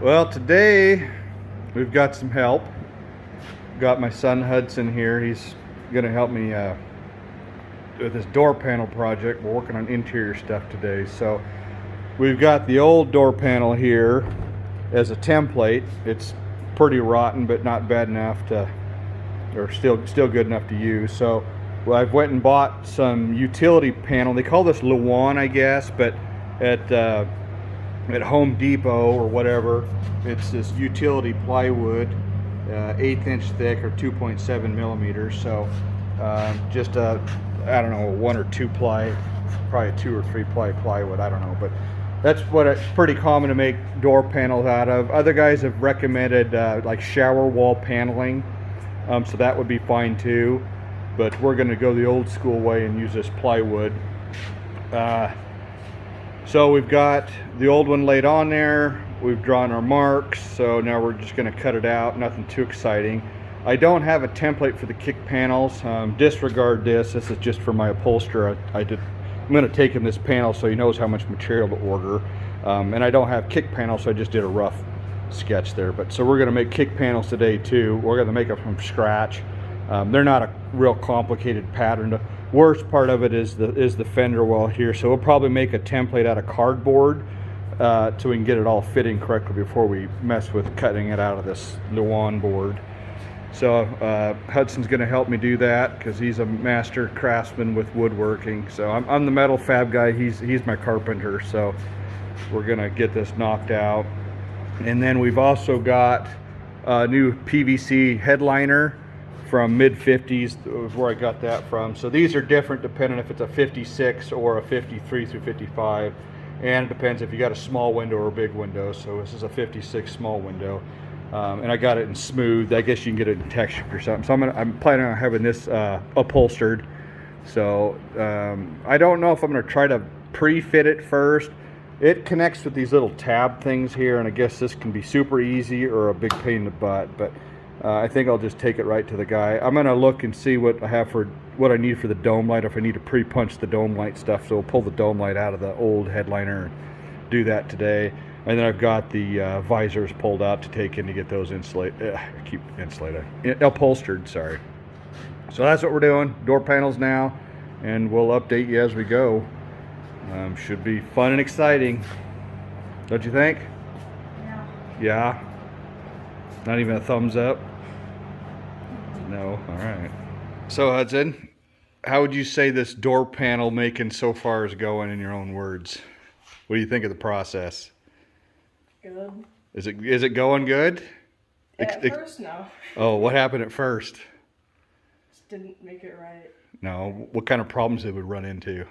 Well, today we've got some help. Got my son Hudson here. He's going to help me with this door panel project. We're working on interior stuff today. So we've got the old door panel here as a template. It's pretty rotten, but not bad enough to, or still good enough to use. So I've went and bought some utility panel. They call this Luan, I guess, but at Home Depot or whatever, it's this utility plywood, 1/8 inch thick or 2.7 millimeters. So just a, I don't know, a 1 or 2 ply, probably a 2 or 3 ply plywood, I don't know, but that's what it's pretty common to make door panels out of. Other guys have recommended like shower wall paneling, so that would be fine too, but we're going to go the old school way and use this plywood. So we've got the old one laid on there. We've drawn our marks, so now we're just going to cut it out. Nothing too exciting. I don't have a template for the kick panels. Disregard this. This is just for my upholsterer. I'm going to take him this panel so he knows how much material to order. And I don't have kick panels, so I just did a rough sketch there. But so we're going to make kick panels today too. We're going to make them from scratch. They're not a real complicated pattern. The worst part of it is the fender well here. So we'll probably make a template out of cardboard so we can get it all fitting correctly before we mess with cutting it out of this Luan board. So Hudson's going to help me do that because he's a master craftsman with woodworking. So I'm the metal fab guy. He's my carpenter. So we're going to get this knocked out. And then we've also got a new PVC headliner from mid-50s, was where I got that from. So these are different depending if it's a 56 or a 53 through 55. And it depends if you got a small window or a big window. So this is a 56 small window. And I got it in smooth. I guess you can get it in texture or something. So I'm planning on having this upholstered. So I don't know if I'm going to try to pre-fit it first. It connects with these little tab things here, and I guess this can be super easy or a big pain in the butt. But I think I'll just take it right to the guy. I'm going to look and see what I have for what I need for the dome light, if I need to pre-punch the dome light stuff. So we'll pull the dome light out of the old headliner and do that today. And then I've got the visors pulled out to take in to get those upholstered, sorry. So that's what we're doing, door panels now, and we'll update you as we go. Should be fun and exciting. Don't you think? Yeah. Yeah? Not even a thumbs up? No, all right. So Hudson, how would you say this door panel making so far is going in your own words? What do you think of the process? Good. Is it going good? At first, no. Oh, what happened at first? Just didn't make it right. No, what kind of problems did we run into?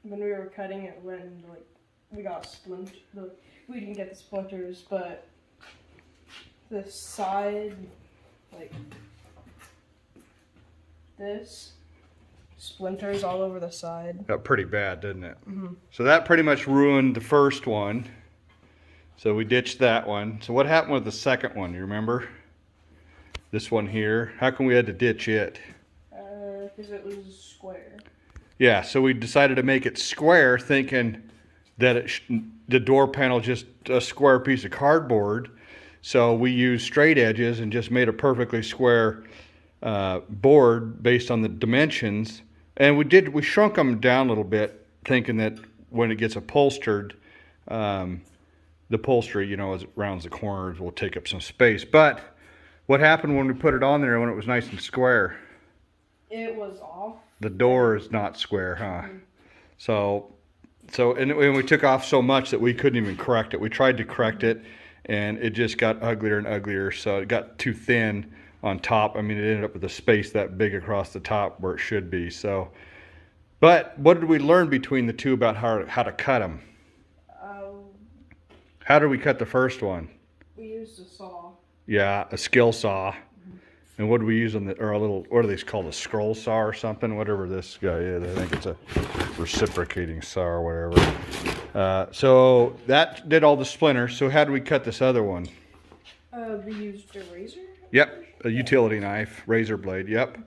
When we were cutting it, when we got splinters, we didn't get the splinters, but the side, this, splinters all over the side. Got pretty bad, didn't it? Mm-hmm. So that pretty much ruined the first one. So we ditched that one. So what happened with the second one? You remember? This one here. How come we had to ditch it? Because it was square. Yeah, so we decided to make it square, thinking that the door panel just a square piece of cardboard. So we used straight edges and just made a perfectly square board based on the dimensions. And we shrunk them down a little bit, thinking that when it gets upholstered, the upholstery, as it rounds the corners, will take up some space. But what happened when we put it on there when it was nice and square? It was off. The door is not square, huh? Mm-hmm. And we took off so much that we couldn't even correct it. We tried to correct it, and it just got uglier and uglier. So it got too thin on top. I mean, it ended up with a space that big across the top where it should be. So, but what did we learn between the two about how to cut them? How did we cut the first one? We used a saw. Yeah, a skill saw. And what do we use on what are these called, a scroll saw or something? Whatever this guy is, I think it's a reciprocating saw or whatever. So that did all the splinters. So how do we cut this other one? We used a razor? Yep, a utility knife, razor blade, yep.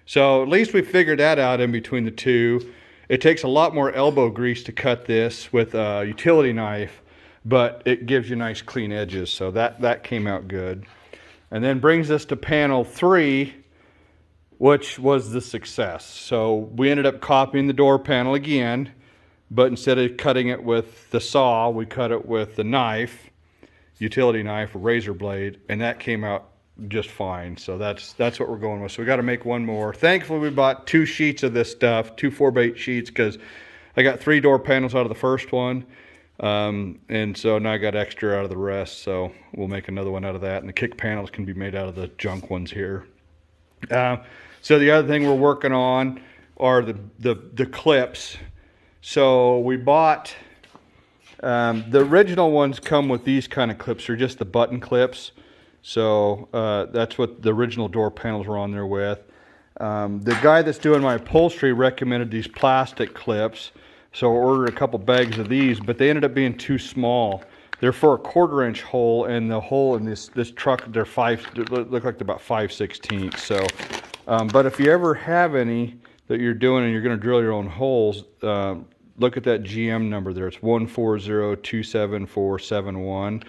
So at least we figured that out in between the two. It takes a lot more elbow grease to cut this with a utility knife but it gives you nice clean edges. So that came out good. And then brings us to panel 3, which was the success. So we ended up copying the door panel again, but instead of cutting it with the saw, we cut it with the knife, utility knife, or razor blade, and that came out just fine. So that's what we're going with. So we got to make one more. Thankfully, we bought 2 sheets of this stuff, 2 4x8 sheets, because I got 3 door panels out of the first one. And so now I got extra out of the rest, so we'll make another one out of that, and the kick panels can be made out of the junk ones here. So the other thing we're working on are the clips. So we bought, the original ones come with these kind of clips. They're just the button clips. So that's what the original door panels were on there with. The guy that's doing my upholstery recommended these plastic clips. So I ordered a couple bags of these, but they ended up being too small. They're for a 1/4 inch hole, and the hole in this truck, they look like they're about 5/16. So, but if you ever have any that you're doing and you're going to drill your own holes, look at that GM number there. It's 140-27471.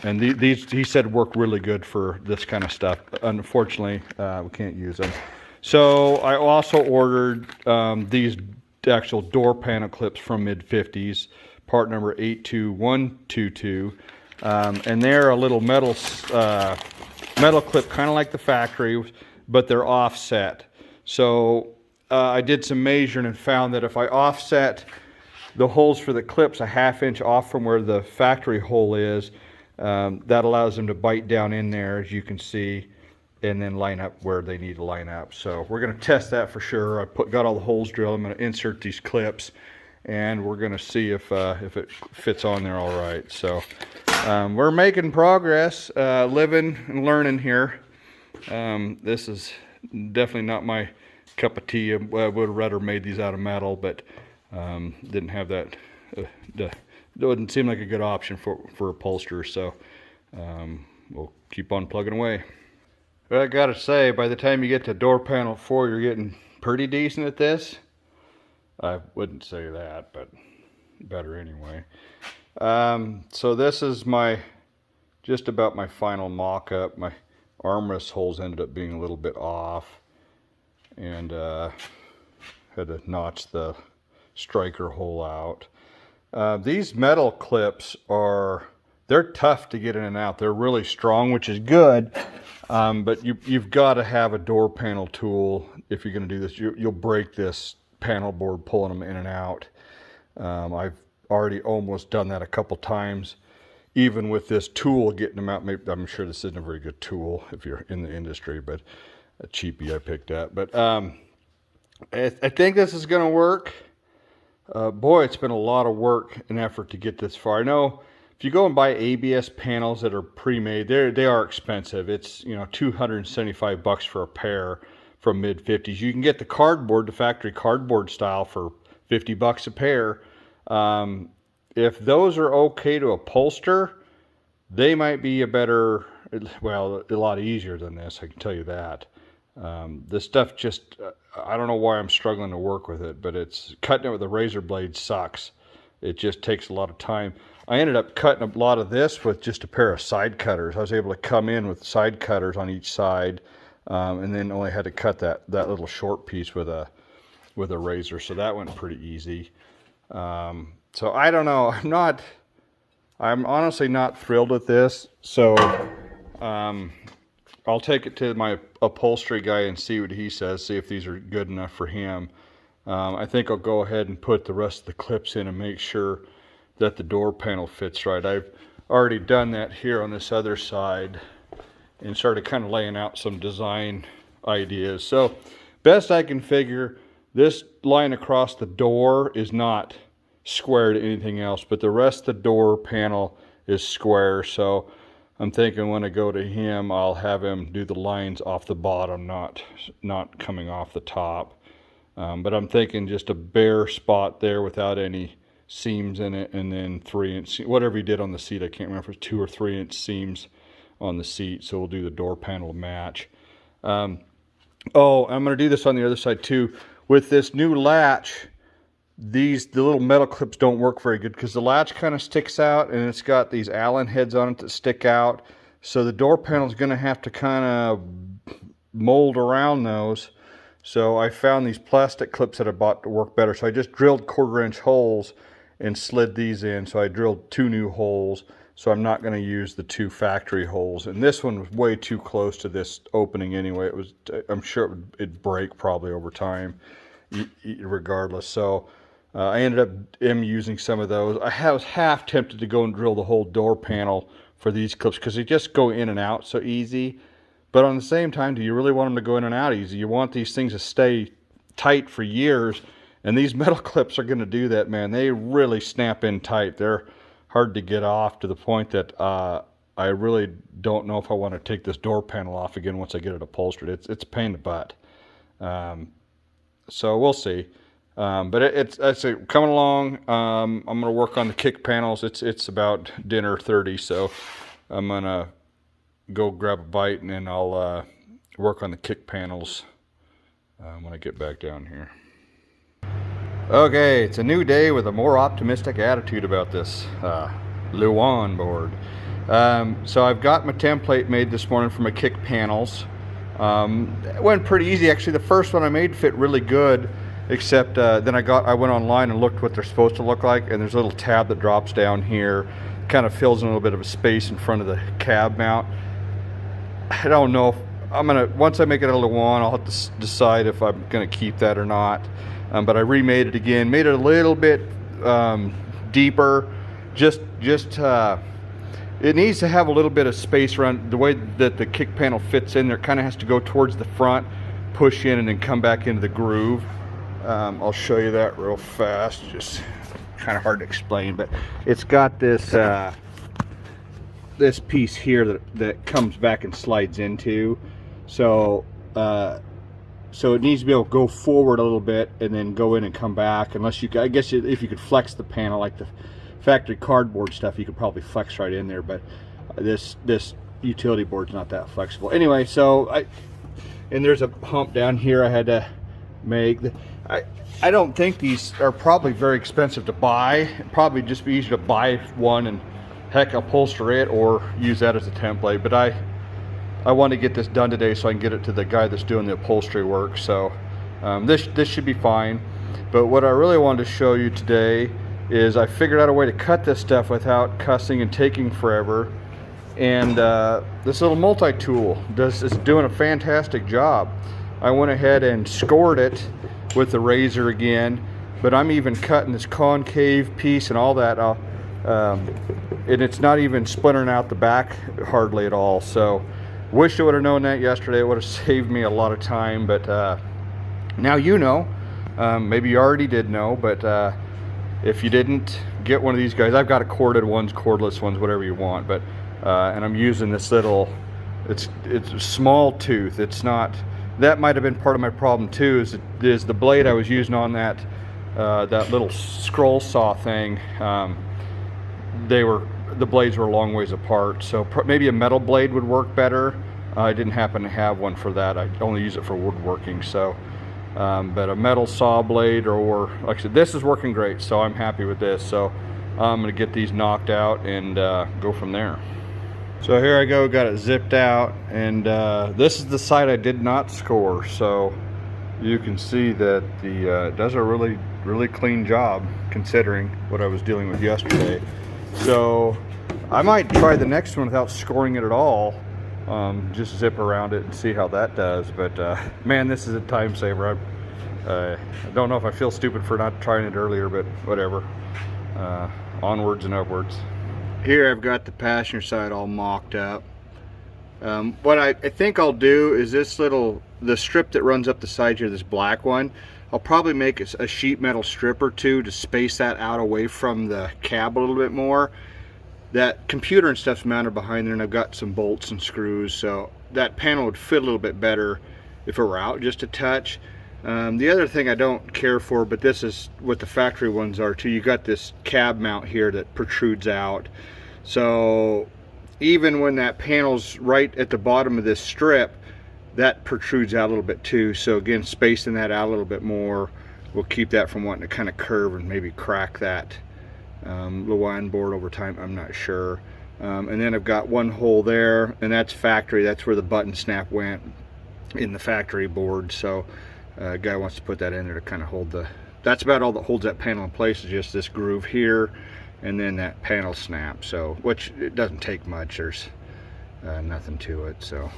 And these, he said, work really good for this kind of stuff. Unfortunately, we can't use them. So I also ordered these actual door panel clips from Mid-50s, part number 82122, and they're a little metal clip, kind of like the factory, but they're offset. So I did some measuring and found that if I offset the holes for the clips a 1/2 inch off from where the factory hole is, that allows them to bite down in there, as you can see, and then line up where they need to line up. So we're going to test that for sure. I got all the holes drilled. I'm going to insert these clips, and we're going to see if it fits on there all right. So we're making progress, living and learning here. This is definitely not my cup of tea. I would have rather made these out of metal, but didn't have that. It wouldn't seem like a good option for upholsterers. So we'll keep on plugging away. But I gotta say, by the time you get to door panel 4, you're getting pretty decent at this. I wouldn't say that, but better anyway. So this is just about my final mock-up. My armrest holes ended up being a little bit off, and had to notch the striker hole out. These metal clips they're tough to get in and out. They're really strong, which is good. But you've got to have a door panel tool if you're going to do this. You'll break this panel board pulling them in and out. I've already almost done that a couple times, even with this tool, getting them out. Maybe, I'm sure this isn't a very good tool if you're in the industry, but a cheapie I picked up. But I think this is going to work. Boy, it's been a lot of work and effort to get this far. I know if you go and buy ABS panels that are pre-made, they are expensive. It's, you know, $275 for a pair from Mid-50s. You can get the cardboard, the factory cardboard style, for $50 a pair. If those are okay to upholster, they might be a lot easier than this, I can tell you that. This stuff just, I don't know why I'm struggling to work with it, but cutting it with a razor blade sucks. It just takes a lot of time. I ended up cutting a lot of this with just a pair of side cutters. I was able to come in with side cutters on each side, and then only had to cut that little short piece with a razor. So that went pretty easy. So I don't know. I'm honestly not thrilled with this. So I'll take it to my upholstery guy and see what he says, see if these are good enough for him. I think I'll go ahead and put the rest of the clips in and make sure that the door panel fits right. I've already done that here on this other side and started kind of laying out some design ideas. So best I can figure, this line across the door is not square to anything else, but the rest of the door panel is square. So I'm thinking when I go to him, I'll have him do the lines off the bottom, not coming off the top. But I'm thinking just a bare spot there without any seams in it, and then 3-inch, whatever he did on the seat, I can't remember if it's 2 or 3-inch seams on the seat. So we'll do the door panel to match. Oh, I'm going to do this on the other side too. With this new latch, the little metal clips don't work very good because the latch kind of sticks out, and it's got these Allen heads on it that stick out. So the door panel is going to have to kind of mold around those. So I found these plastic clips that I bought to work better. So I just drilled 1/4-inch holes and slid these in. So I drilled 2 new holes. So I'm not going to use the 2 factory holes. And this one was way too close to this opening anyway. It was, I'm sure it'd break probably over time, regardless. So I ended up using some of those. I was half tempted to go and drill the whole door panel for these clips because they just go in and out so easy. But on the same time, do you really want them to go in and out easy? You want these things to stay tight for years, and these metal clips are going to do that, man. They really snap in tight. They're hard to get off to the point that I really don't know if I want to take this door panel off again once I get it upholstered. It's a pain in the butt. So we'll see. But it's coming along. I'm going to work on the kick panels. It's about dinner 30, so I'm going to go grab a bite, and then I'll work on the kick panels when I get back down here. Okay, it's a new day with a more optimistic attitude about this Luan board. So I've got my template made this morning for my kick panels. It went pretty easy actually. The first one I made fit really good, except then I went online and looked what they're supposed to look like, and there's a little tab that drops down here, kind of fills in a little bit of a space in front of the cab mount. I don't know if I'm gonna, once I make it a Luan, I'll have to decide if I'm gonna keep that or not. But I remade it again, made it a little bit deeper. It needs to have a little bit of space around. The way that the kick panel fits in there, kind of has to go towards the front, push in, and then come back into the groove. I'll show you that real fast. Just kind of hard to explain, but it's got this this piece here that comes back and slides into. So so it needs to be able to go forward a little bit and then go in and come back. Unless you, I guess if you could flex the panel like the factory cardboard stuff, you could probably flex right in there. But this utility board's not that flexible. Anyway, so and there's a hump down here I had to make. I don't think these are probably very expensive to buy. It'd probably just be easier to buy one and heck upholster it or use that as a template. But I want to get this done today so I can get it to the guy that's doing the upholstery work. So this should be fine. But what I really wanted to show you today is I figured out a way to cut this stuff without cussing and taking forever. And this little multi-tool is doing a fantastic job. I went ahead and scored it with the razor again, but I'm even cutting this concave piece and all that, and it's not even splintering out the back hardly at all. So wish I would have known that yesterday. It would have saved me a lot of time. But now you know. Maybe you already did know, but if you didn't, get one of these guys. I've got a corded ones, cordless ones, whatever you want. But and I'm using this little, it's a small tooth. It's not, that might have been part of my problem too, is the blade I was using on that that little scroll saw thing. The blades were a long ways apart, so maybe a metal blade would work better. I didn't happen to have one for that. I only use it for woodworking. So but a metal saw blade, or like I said, this is working great, so I'm happy with this. So I'm gonna get these knocked out and go from there. So here I go, got it zipped out, and this is the side I did not score. So you can see that it does a really clean job considering what I was dealing with yesterday. So I might try the next one without scoring it at all. Just zip around it and see how that does. But man, this is a time saver. I don't know if I feel stupid for not trying it earlier, but whatever. Onwards and upwards. Here I've got the passenger side all mocked up. What I think I'll do is the strip that runs up the side here, this black one, I'll probably make a sheet metal strip or two to space that out away from the cab a little bit more. That computer and stuff's mounted behind there, and I've got some bolts and screws, so that panel would fit a little bit better if it were out just a touch. The other thing I don't care for, but this is what the factory ones are too, you got this cab mount here that protrudes out. So even when that panel's right at the bottom of this strip, that protrudes out a little bit too. So again, spacing that out a little bit more will keep that from wanting to kind of curve and maybe crack that Luan board over time. I'm not sure. And then I've got one hole there, and that's factory. That's where the button snap went in the factory board. So a guy wants to put that in there to kind of hold the, that's about all that holds that panel in place, is just this groove here and then that panel snap. So, which it doesn't take much. There's nothing to it. So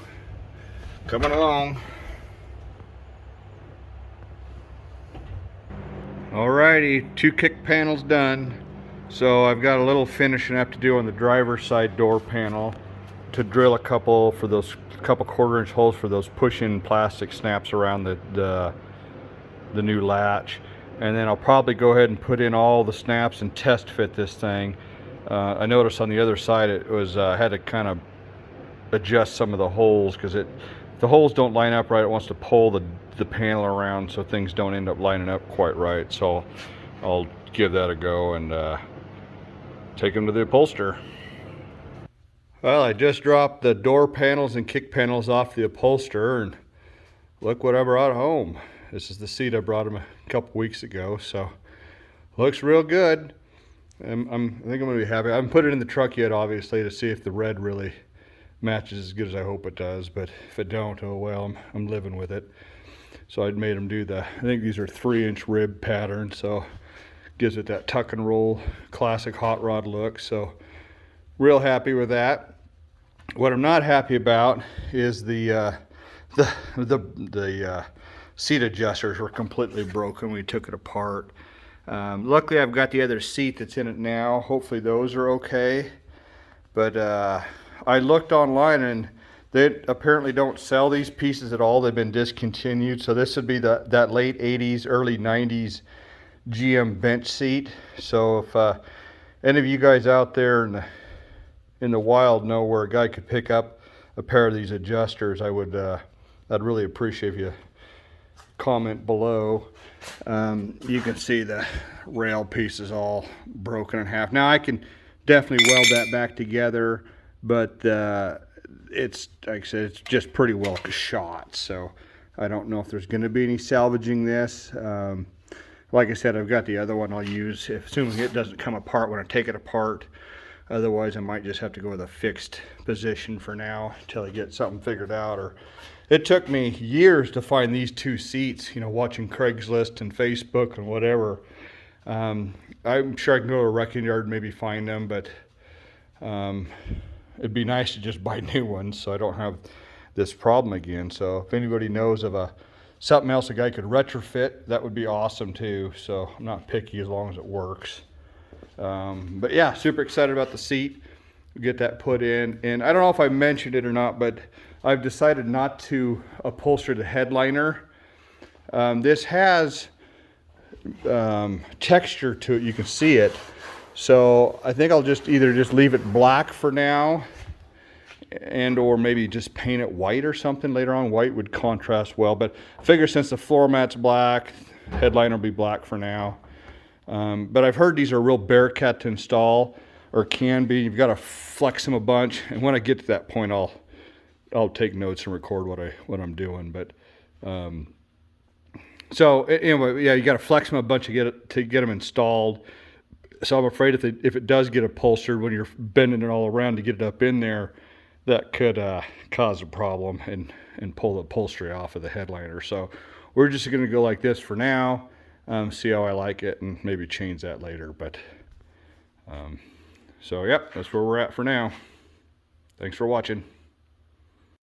coming along. Alrighty, 2 kick panels done. So I've got a little finishing up to do on the driver's side door panel to drill a couple for those couple 1/4-inch holes for those push-in plastic snaps around the new latch. And then I'll probably go ahead and put in all the snaps and test fit this thing. I noticed on the other side it was had to kind of adjust some of the holes, because if the holes don't line up right, it wants to pull the panel around so things don't end up lining up quite right. So I'll give that a go and take them to the upholsterer. Well, I just dropped the door panels and kick panels off the upholsterer, and look what I brought home. This is the seat I brought him a couple weeks ago, so looks real good. I think I'm gonna be happy. I haven't put it in the truck yet, obviously, to see if the red really matches as good as I hope it does, but if it don't, oh well, I'm living with it. So I'd made them do I think these are 3-inch rib pattern, so gives it that tuck and roll classic hot rod look. So real happy with that. What I'm not happy about is the seat adjusters were completely broken. We took it apart. Luckily I've got the other seat that's in it now. Hopefully those are okay. But I looked online and they apparently don't sell these pieces at all. They've been discontinued. So this would be that late 80s, early 90s GM bench seat. So if any of you guys out there in the wild know where a guy could pick up a pair of these adjusters, I'd really appreciate if you comment below. You can see the rail piece is all broken in half. Now I can definitely weld that back together, but it's, like I said, it's just pretty well shot. So I don't know if there's going to be any salvaging this. Like I said, I've got the other one I'll use, assuming it doesn't come apart when I take it apart. Otherwise, I might just have to go with a fixed position for now until I get something figured out. Or it took me years to find these 2 seats, you know, watching Craigslist and Facebook and whatever. I'm sure I can go to a wrecking yard and maybe find them, but it'd be nice to just buy new ones so I don't have this problem again. So if anybody knows of something else a guy could retrofit, that would be awesome too. So I'm not picky as long as it works. But yeah, super excited about the seat. We'll get that put in. And I don't know if I mentioned it or not, but I've decided not to upholster the headliner. This has texture to it. You can see it. So I think I'll just either leave it black for now, and or maybe just paint it white or something later on. White would contrast well, but I figure since the floor mat's black, headliner will be black for now. But I've heard these are real bear cat to install, or can be. You've got to flex them a bunch, and when I get to that point, I'll take notes and record what I'm doing. But so anyway, yeah, you got to flex them a bunch to get them installed. So I'm afraid if it does get upholstered, when you're bending it all around to get it up in there, that could cause a problem and pull the upholstery off of the headliner. So we're just going to go like this for now, see how I like it, and maybe change that later. But so yep, that's where we're at for now. Thanks for watching.